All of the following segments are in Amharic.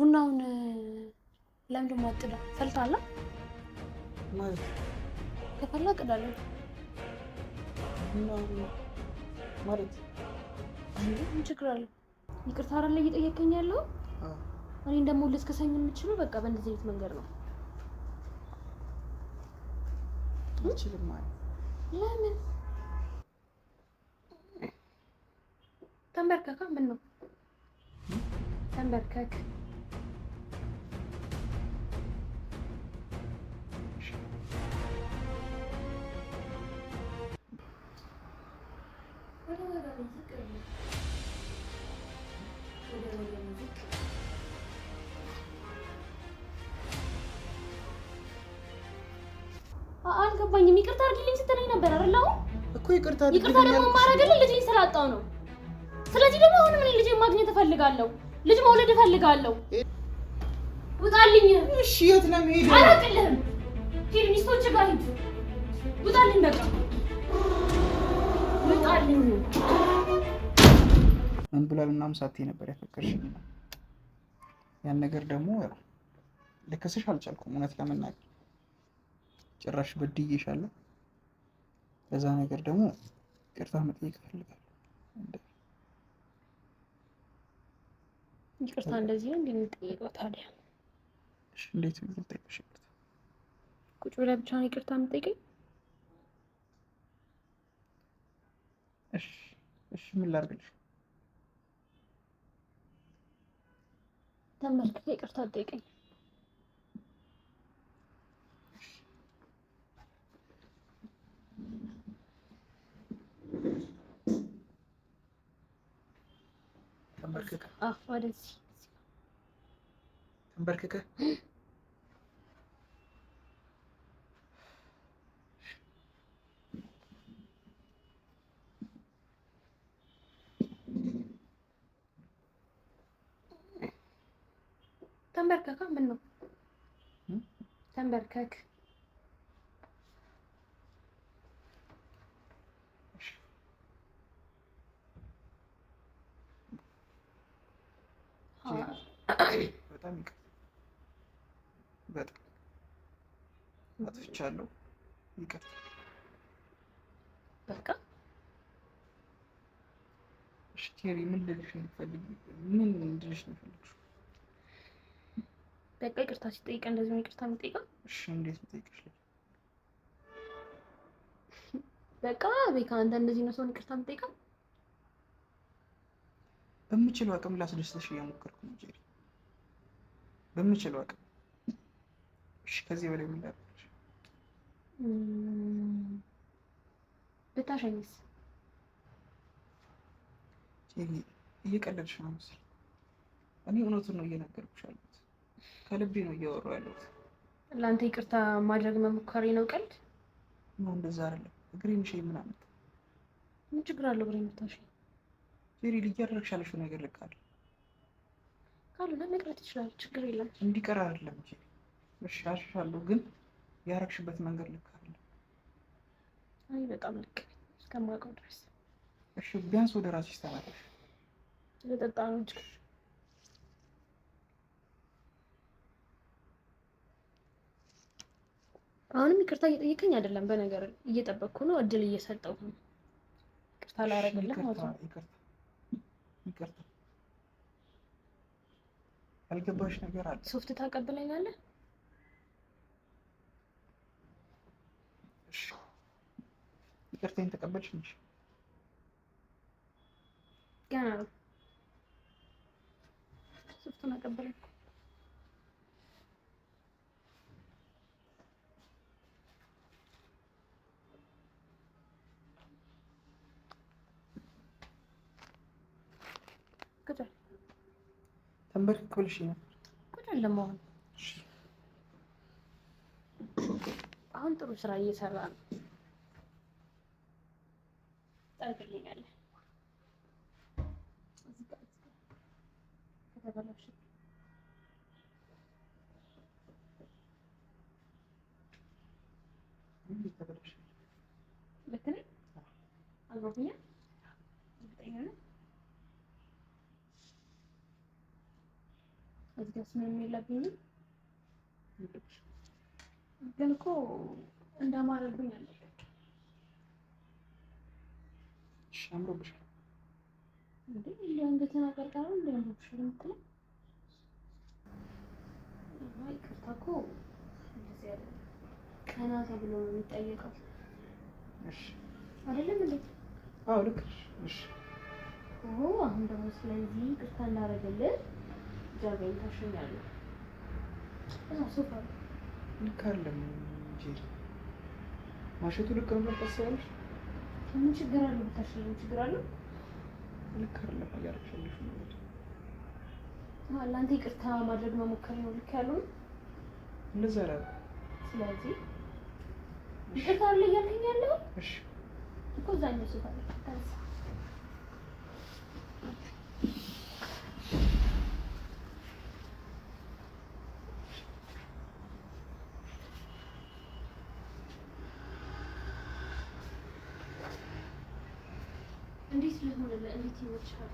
ቡናውን ለምን ደሞ አጥዳ ፈልታላ ማለት ከፈላ ቅዳለሁ ማለት ምን ችግር አለ? ይቅርታ አይደል እየጠየቀኝ ያለው? እኔ ደግሞ ልትከሰኝ የምችለው በቃ በእንደዚህ አይነት መንገድ ነው። አልችልም ማለት ለምን? ተንበርከካ ምን ነው ተንበርከክ አልገባኝም። ይቅርታ አድርጊልኝ ስትለኝ ነበር አይደል? አሁን እኮ ይቅርታ ደግሞ ማረግልኝ ልጅን ስላጣው ነው። ስለዚህ ደግሞ አሁን ምን ልጅ ማግኘት እፈልጋለሁ፣ ልጅ መውለድ እፈልጋለሁ። ውጣልኝ። እሺ የት ነው የምሄደው? አላውቅልህም። ሂድ ሚስቶች ጋር ሂድ። ውጣልኝ በቃ ውጣልኝ። እንብላል ምናምን ሳትይ ነበር ያፈቀርሽኝ። ያን ነገር ደግሞ ያው ልከስሽ አልቻልኩም። እውነት ለመናገር ጭራሽ በድዬሻለሁ። ለዛ ነገር ደግሞ ይቅርታ መጠየቅ እፈልጋለሁ። ይቅርታ እንደዚህ ነው እንደምትጠይቀው ታዲያ? እሺ እንዴት ነው የምትጠይቀሽ? ቁጭ ብለህ ብቻ ነው ይቅርታ የምትጠይቀኝ? እሺ ምን ላድርግልሽ? ተንበርክከህ ይቅርታ ጠይቀኝ። ተንበርክከህ ወደዚህ ተንበርክከህ ተንበርከካ ምን ነው ተንበርከክ። በጣም አጥፍቻለሁ። ይቅርታ በቃ እሺ ቴሪ ምን ልልሽ ነው የምትፈልጊው? ምን እንድልሽ ነው የምትፈልጊው? በቃ ይቅርታ ሲጠይቅ እንደዚህ ነው ይቅርታ የምጠይቀው? እሺ እንዴት ልጠይቅሽ? በቃ ቤካ አንተ እንደዚህ ነው ሰውን ይቅርታ የምጠይቀው? በምችለው አቅም ላስደስተሽ እየሞከርኩ ነው ቴሪ፣ በምችለው አቅም። እሺ ከዚህ በላይ ምን ላድርግልሽ? ብታሸኝስ? ቴሪ እየቀለድሽ ነው መሰለኝ። እኔ እውነቱን ነው እየነገርኩሽ ያለሁት፣ ከልቤ ነው እያወራሁ ያለሁት። ለአንተ ይቅርታ ማድረግ መሞከሬ ነው ቀልድ? ነው እንደዛ አይደለም። እግሬን ሸይ ምን አመጣ? ምን ችግር አለው እግሬን ብታሸኝ? ቴሪ እያደረግሽ ያለሽው ነገር ልክ አይደለም። ካልሆነ መቅረት ይችላል፣ ችግር የለም። እንዲቀር አይደለም ቴሪ። እሺ አልሻለሁ፣ ግን ያረግሽበት መንገድ ልክ አይደለም። አይ በጣም ልክ እስከማውቀው ድረስ። እሺ ቢያንስ ወደ ራስሽ ተመለሽ። ለጠጣ ነው እንጂ አሁንም ይቅርታ እየጠየቀኝ አይደለም። በነገር እየጠበቅኩ ነው፣ እድል እየሰጠሁ ነው። ይቅርታ ላደርግልህ ማለት ነው። ይቅርታ ያልገባሽ ነገር አለ። ሶፍት ታቀብለኛለህ? እሺ ይቅርታዬን ተቀበልሽ እንጂ ገና ነው። ሶፍቱን አቀበለኝ። ተንበርክክ ብለሽ ነበር። ቁጭ ለማሆን አሁን ጥሩ ስራ እየሰራ ነው። ታርግልኛለህ? ከተበላሽ ልክ ነኝ? አልገባኝም። እርግጠኛ ነኝ። መዝጋት ምንም የለብኝም። ግን እኮ እንዳማረብኝ አለ። እሺ አምሮብሻል እንዴ? ለእንግዲህ ተናገርካለ እንዴ? አምሮብሻል የምትለው ይቅርታ እኮ እንደዚህ ያለ ቀና ተብሎ ነው የሚጠየቀው። እሺ አይደለም እንዴ? አዎ ልክ ነሽ። እሺ አሁን ደግሞ ስለዚህ ይቅርታ እንዳደረግልህ ጃገኝ ታሸኛለህ። ሶፋ ልክ አይደለም እንጂ ማሸቱ ልክ ነው ብለሽ ታስቢያለሽ? ምን ችግር አለው? ብታሸኝ ችግር አለው? ልክ አይደለም እያደረግሽ ነው። ለአንተ ይቅርታ ማድረግ መሞከር ነው ልክ ያለው? እንደዛ አይደል? ስለዚህ ይቅርታ አለ እያልከኝ ያለው? እሺ እኮ እዛኛው ሶፋ ላይ ተነሳ። እንዴት ሊሆንልህ? እንዴት ይመችሃል?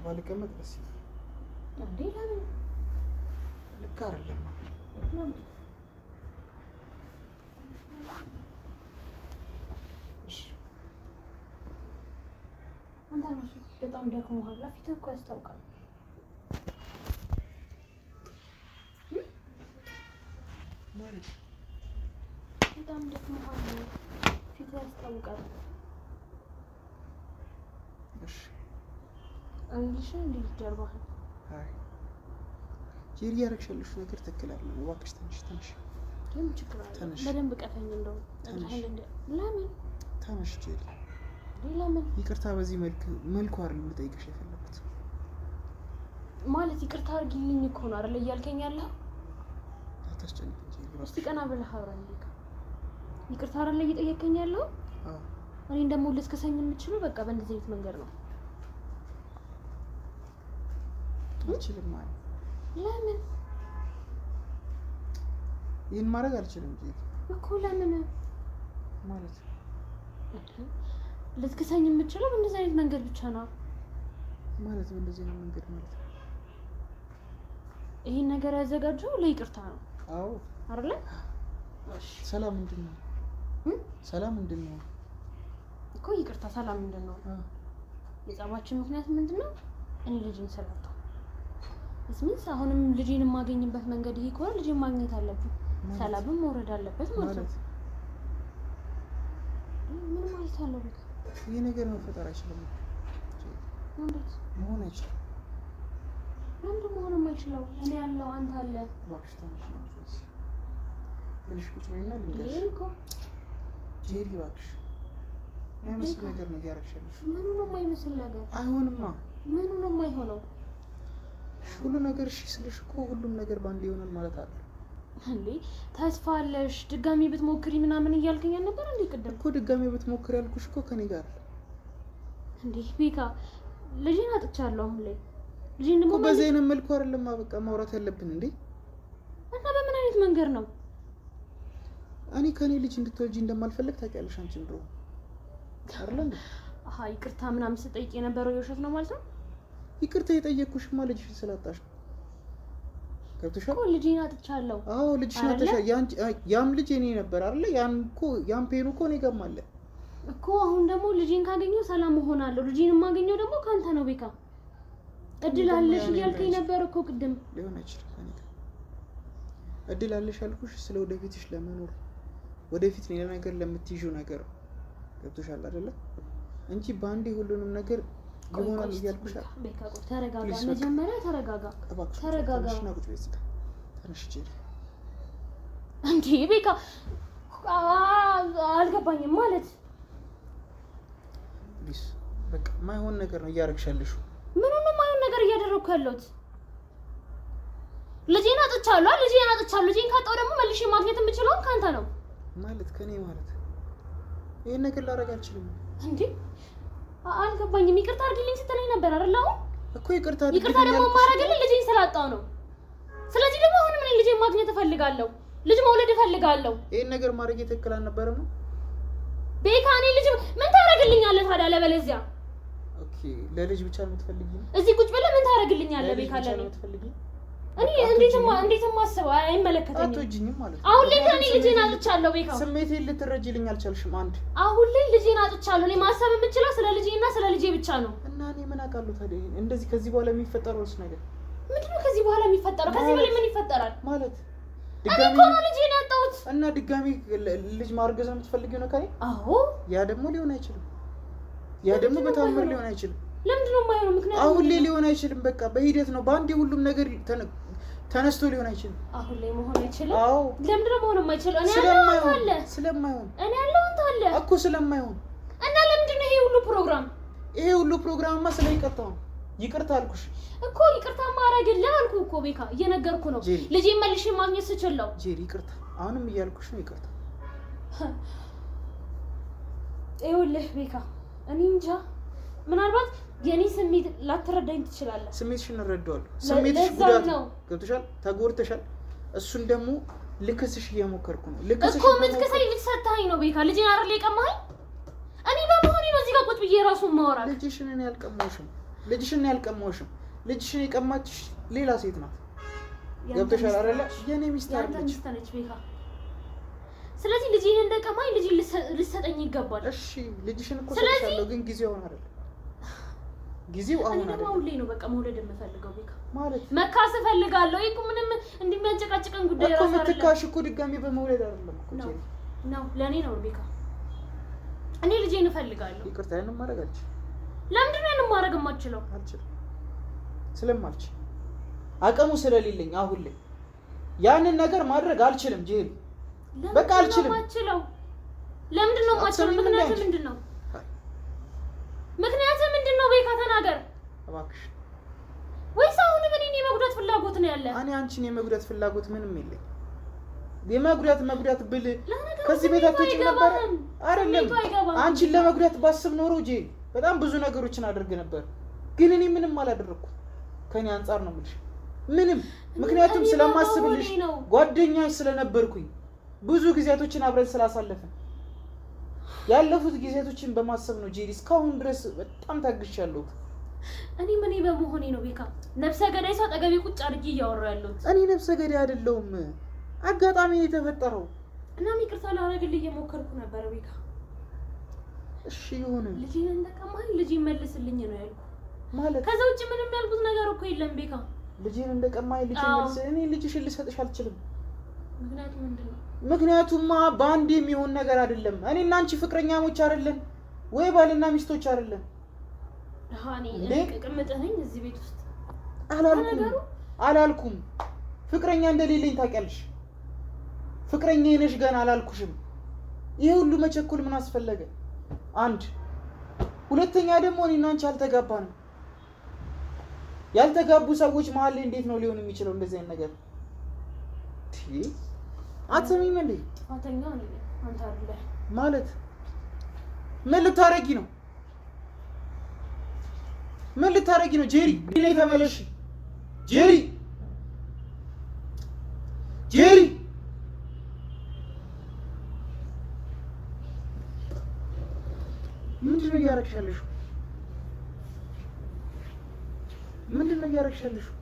ባልቀመጥ ደስ ይላል። እንዴ ለምን? ልክ አይደለም። እሺ አንተ ራሱ በጣም ደክሞሃል። ፊትህ እኮ ያስታውቃል። ማለት በጣም ደክሞሃል። ፊትህ ያስታውቃል። እሺ አንዲሽ እንዴ ጀርባህ? አይ ጄሪ ያረክሽልሽ ነገር ትክክል አይደለም። እባክሽ ትንሽ ምን ችግር አለ? በደንብ ቀፈኝ እንደው ለምን ተነሽ ጄሪ። ለምን? ይቅርታ በዚህ መልኩ አይደለም ልጠይቅሽ የፈለኩት። ማለት ይቅርታ አድርጊልኝ እኮ ነው አይደል እያልከኝ ያለው? አታስጨንቅኝ ጄሪ። እስቲ ቀና ብለህ አውራኝ። ይቅርታ አይደል እየጠየቀኝ ያለው? አዎ እኔን ደግሞ ልትከሰኝ የምችለው በቃ በእንደዚህ አይነት መንገድ ነው። አልችልም ማለት ለምን? ይሄን ማድረግ አልችልም ጄሪ እኮ ለምን ማለት ልትከሰኝ የምችለው በእንደዚህ አይነት መንገድ ብቻ ነው ማለት በእንደዚህ አይነት መንገድ ማለት ይሄን ነገር ያዘጋጀው ለይቅርታ ነው። አዎ አይደለ? ሰላም ምንድነው? ሰላም ምንድነው እኮ ይቅርታ ሰላም ምንድነው? የጸባችን ምክንያት ምንድነው? እኔ ልጅን ሰላምታ እስምንስ አሁንም ልጅን የማገኝበት መንገድ ይሄ ከሆነ ልጅን ማግኘት አለብኝ። ሰላምም መውረድ አለበት ማለት ነው። ምን ማለት አለው? ይሄ ነገር መፈጠር አይችልም። እንዴት መሆን አይችልም? ለምን መሆን የማይችለው? እኔ ያለው አንተ አለ። እባክሽ ተነሽ ብልሽ ቁጭ በይና ልንገርሽ እኮ ጄሪ እባክሽ የማይመስል ነገር ነው ያረክሽልሽ። ምኑ ነው የማይመስል ነገር? አይሆንማ። ምኑ ነው የማይሆነው? ሁሉ ነገር እሺ ስልሽ እኮ ሁሉም ነገር ባንዴ ይሆናል ማለት አይደለም። እንዴ ተስፋ አለሽ ድጋሚ ብትሞክሪ ምናምን እያልከኝ ነበር እንዴ ቅድም እኮ ድጋሚ ብትሞክሪ ያልኩሽ እኮ ከኔ ጋር እንዴ ቤካ ልጅን አጥቻለሁ አሁን ላይ ልጅን ደግሞ በዘይነ መልኩ አይደለም በቃ ማውራት ያለብን እንዴ እና በምን አይነት መንገድ ነው እኔ ከኔ ልጅ እንድትወልጂ እንደማልፈልግ ታውቂያለሽ አንቺ እንደው አይደለም አሃ ይቅርታ ምናምን ስጠይቅ የነበረው የውሸት ነው ማለት ነው ይቅርታ የጠየቅኩሽማ ልጅሽን ስላጣሽ ከብተሻል እኮ ልጅን አጥቻለሁ አዎ ልጅሽን አጥቻለሁ ያም ልጅ እኔ ነበር አይደል ያም ፔኑ እኮ እኔ ጋርም አለ እኮ አሁን ደግሞ ልጅን ካገኘው ሰላም ሆናለሁ ልጅን የማገኘው ደግሞ ካንተ ነው ቤካ እድል አለሽ እያልከኝ ነበር እኮ ቅድም ሊሆን አይችልም እድል አለሽ አልኩሽ ስለ ወደፊትሽ ለመኖር ወደፊት ሌላ ነገር ለምትይዥው ነገር ገብቶሻል አይደለ እንጂ ባንዴ ሁሉንም ነገር ይሆናል እያልኩሽ ቤካ ቆይ ተረጋጋ መጀመሪያ ተረጋጋ ናቁጭ ቤት ተነሽቼ እንዴ ቤካ አልገባኝም ማለት ፕሊስ በቃ ማይሆን ነገር ነው እያረግሻለሽ ምንም ማይሆን ነገር እያደረኩ ያለሁት ልጄን አጥቻለሁ ልጄን ካጣው ደግሞ መልሼ ማግኘት የምችለው ካንተ ነው ማለት ከኔ ማለት ይሄን ነገር ላደርግ አልችልም እንዴ አልገባኝም ይቅርታ አድርግልኝ ስትለኝ ነበር አይደል አሁን እኮ ይቅርታ ደግሞ ማረግልኝ ልጄን ስላጣው ነው ስለዚህ ደግሞ አሁን ምን ልጄን ማግኘት እፈልጋለሁ ልጅ መውለድ እፈልጋለሁ ይሄን ነገር ማድረግ ትክክል አልነበረም ቤካኔ ልጅ ምን ታረግልኛለህ ታዲያ ለበለዚያ ኦኬ ለልጅ ብቻ ነው የምትፈልጊው እዚህ ቁጭ ብለህ ምን ታረግልኛለህ ቤካ ለኔ እኔ እንዴት ማሰብ አይመለከተኝም አትወጂኝም ማለት አሁን ላይ እኔ ልጄን አጥቻለሁ ቤካ ስሜቴን ልትረጂልኝ አልቻልሽም አንድ አሁን ላይ ልጄን አጥቻለሁ እኔ ማሰብ የምችለው ስለ ልጄና ስለ ልጄ ብቻ ነው እና እኔ ምን አውቃለሁ ታዲያ እንደዚህ ከዚህ በኋላ የሚፈጠረውስ ነገር ምንድነው ከዚህ በኋላ የሚፈጠረው ከዚህ በላይ ምን ይፈጠራል ማለት ድጋሚ ነው ልጄን ያጣሁት እና ድጋሚ ልጅ ማርገዝ ነው የምትፈልጊው ነው ከኔ አዎ ያ ደግሞ ሊሆን አይችልም ያ ደግሞ በታምር ሊሆን አይችልም ለምንድነው የማይሆነው ምክንያቱም አሁን ላይ ሊሆን አይችልም በቃ በሂደት ነው ባንዴ ሁሉም ነገር ተነስቶ ሊሆን አይችልም አሁን ላይ መሆን አይችልም አዎ ለምንድነው መሆን የማይችለው እኔ ያለው አለ ስለማይሆን እኔ ያለው አለ እኮ ስለማይሆን እና ለምንድነው ይሄ ሁሉ ፕሮግራምማ ስለይቀርታው ይቅርታ አልኩሽ እኮ ይቅርታ ማረግልህ አልኩ እኮ ቤካ እየነገርኩ ነው ልጄ መልሼ ማግኘት ስችለው ጄሪ ይቅርታ አሁንም እያልኩሽ ነው ይቅርታ ይኸውልህ ቤካ እኔ እንጃ ምናልባት የኔ ስሜት ላትረዳኝ ትችላለህ ስሜትሽን እረዳዋለሁ ስሜትሽ ጉዳት ነው ገብቶሻል ተጎድተሻል እሱን ደግሞ ልክስሽ እየሞከርኩ ነው ልክስሽ እኮ ምትከሰይ ልትሰጣኝ ነው ቤካ ልጄን አይደል የቀማኸኝ እኔ በመሆኔ ነው እዚህ ጋር ቁጭ ብዬ ራሱን ማወራል ልጅሽን እኔ ያልቀማሁሽም ልጅሽን የቀማችሽ ሌላ ሴት ናት ገብቶሻል አይደለ የኔ ሚስት ነች ቤካ ስለዚህ ልጄን እንደቀማኝ ልጄን ልትሰጠኝ ይገባል እሺ ልጅሽን እኮ ሰጥቻለሁ ግን ጊዜው አይደል ጊዜው አሁን አይደል አሁን ላይ ነው በቃ መውለድ የምፈልገው ቤካ ማለት መካስ እፈልጋለሁ ይሄ ምንም እንደሚያጨቃጭቀን ጉዳይ ራሱ አይደለም እኮ ምትካሽ እኮ ድጋሚ በመውለድ አይደለም እኮ ነው ለኔ ነው ቤካ እኔ ልጄን እፈልጋለሁ ይቅርታ ያንን ማድረግ አልችልም ለምንድን ነው ያንን ማድረግ የማልችለው አልችልም ስለማልችል አቅሙ ስለሌለኝ አሁን ላይ ያንን ነገር ማድረግ አልችልም ጄሪ በቃ አልችልም ለምንድን ነው የማልችለው ምክንያቱ ምንድነው ቤካ ተናገር እባክሽ ወይስ አሁን ምን እኔ የመጉዳት ፍላጎት ነው ያለ እኔ አንቺን የመጉዳት ፍላጎት ምንም የለኝ የመጉዳት ብል ከዚህ ቤት አትወጪም ነበር አይደለም አንቺን ለመጉዳት ባስብ ኖሮ ጄሪ በጣም ብዙ ነገሮችን አድርግ ነበር ግን እኔ ምንም አላደረኩም ከኔ አንፃር ነው የምልሽ ምንም ምክንያቱም ስለማስብልሽ ጓደኛሽ ስለነበርኩኝ ብዙ ጊዜያቶችን አብረን ስላሳለፈን ያለፉት ጊዜያቶችን በማሰብ ነው ጄሪ እስካሁን ድረስ በጣም ታግሻለሁ እኔ ምን በመሆኔ ነው ቤካ ነፍሰ ገዳይ ሰው አጠገቤ ቁጭ አድርጌ እያወራሁ ያለሁት እኔ ነፍሰ ገዳይ አይደለሁም አጋጣሚ ነው የተፈጠረው እና ይቅርታ ላደርግልህ እየሞከርኩ ነበር ቤካ እሺ ይሁን ልጄን እንደቀማኝ ልጄን መልስልኝ ነው ያልኩት ማለት ከዛ ውጭ ምንም ያልኩት ነገር እኮ የለም ቤካ ልጄን እንደቀማኝ ልጄን መልስ እኔ ልጅሽን ልሰጥሽ አልችልም ምክንያቱም ምንድነው ምክንያቱማ ባንዴ የሚሆን ነገር አይደለም እኔና አንቺ ፍቅረኛሞች አይደለም ወይ ባልና ሚስቶች አይደለም እኔ ቅምጥህ ነኝ እዚህ ቤት ውስጥ አላልኩም ፍቅረኛ እንደሌለኝ ታውቂያለሽ ፍቅረኛዬ ነሽ ገና አላልኩሽም ይሄ ሁሉ መቸኮል ምን አስፈለገ አንድ ሁለተኛ ደግሞ እኔና አንቺ አልተጋባንም ያልተጋቡ ሰዎች መሀል ላይ እንዴት ነው ሊሆን የሚችለው እንደዚህ አይነት ነገር አትሰሚም እንዴ? ጥፋተኛ ነኝ አንተ አይደለህ ማለት ምን ልታረጊ ነው? ምን ልታረጊ ነው? ጄሪ ነይ ተመለሽ። ጄሪ ጄሪ ምንድን ነው እያደረግሽ ያለሽው? ምንድን ነው እያደረግሽ ያለሽው?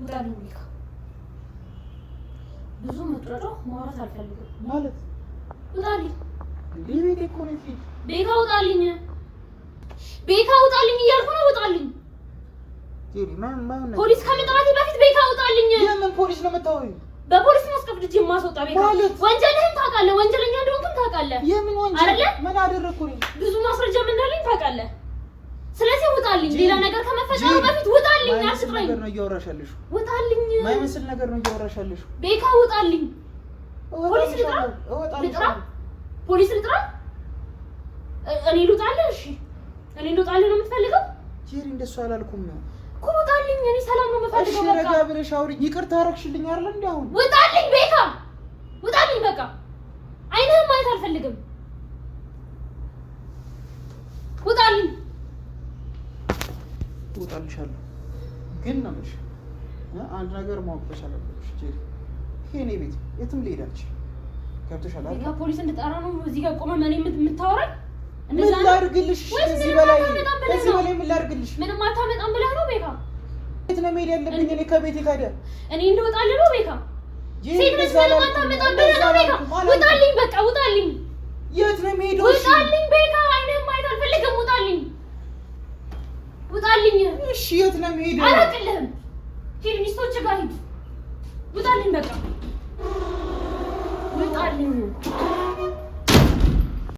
ውጣልኝ ቤካ። ብዙ መጥረጫ ማውራት አልፈልግም። ማለት ውጣልኝ። ቤቴ እኮ ነው። ቤካ ውጣልኝ። ቤካ ውጣልኝ እያልኩ ነው። ውጣልኝ። ጄሪ ማን ፖሊስ ከመጥራቴ በፊት ቤካ ውጣልኝ። የምን ፖሊስ ነው የምታወሪው? በፖሊስ ማስቀፍድጅ የማስወጣ ቤካ። ወንጀልህን ታውቃለህ። ወንጀለኛ እንደሆንክም ታውቃለህ። የምን ወንጀል አይደለ? ምን አደረኩኝ? ብዙ ማስረጃ እንዳለኝ ታውቃለህ። ስለዚህ ውጣልኝ። ሌላ ነገር ከመፈጠሩ በፊት ውጣልኝ። አትጥራኝ። ነገር ነው እያወራሽ ያለሽው። ውጣልኝ። ማይመስል ነገር ነው እያወራሽ ያለሽው። ቤካ ውጣልኝ። ፖሊስ ልጥራ? ልጥራ? ፖሊስ ልጥራ? እኔ ልውጣልህ? እሺ እኔ ልውጣልህ ነው የምትፈልገው? ጄሪ እንደሱ አላልኩም ነው እኮ። ውጣልኝ። እኔ ሰላም ነው የምፈልገው። እሺ በቃ ረጋ ብለሽ አውሪኝ። ይቅርታ አደረግሽልኝ አይደል? እንዴ አሁን ውጣልኝ ቤካ። ውጣልኝ በቃ። አይንህም ማየት አልፈልግም። ውጣልኝ። እወጣልሻለሁ ግን ነው የምልሽ አንድ ነገር ማወቅ ተቻለብሽ ጄሪ። ይሄ እኔ ቤት የትም ልሄድ አልችልም። ገብቶሻል አይደል? ፖሊስ እንድጠራ ነው እዚህ ጋር ቆመህ እኔ የምታወራኝ? ምን ላድርግልሽ? ከዚህ በላይ ምን ላድርግልሽ? ምንም አታመጣም ብለህ ነው ቤካ? የት ነው መሄድ ያለብኝ እኔ ከቤቴ? ታዲያ እኔ እንደወጣልህ ነው ቤካ? ሴት ልጅ ምንም አታመጣም ብለህ ነው ቤካ? ውጣልኝ በቃ ውጣልኝ። የት ነው የምሄደው? ውጣልኝ ቤካ። አይንህም ማየት አልፈልግም። ውጣልኝ ውጣልኝ። እሺ የት ነው የምሄደው? አላውቅልህም። ሂድ ሚስቶች ጋር ሂድ። ውጣልኝ በቃ ውጣልኝ።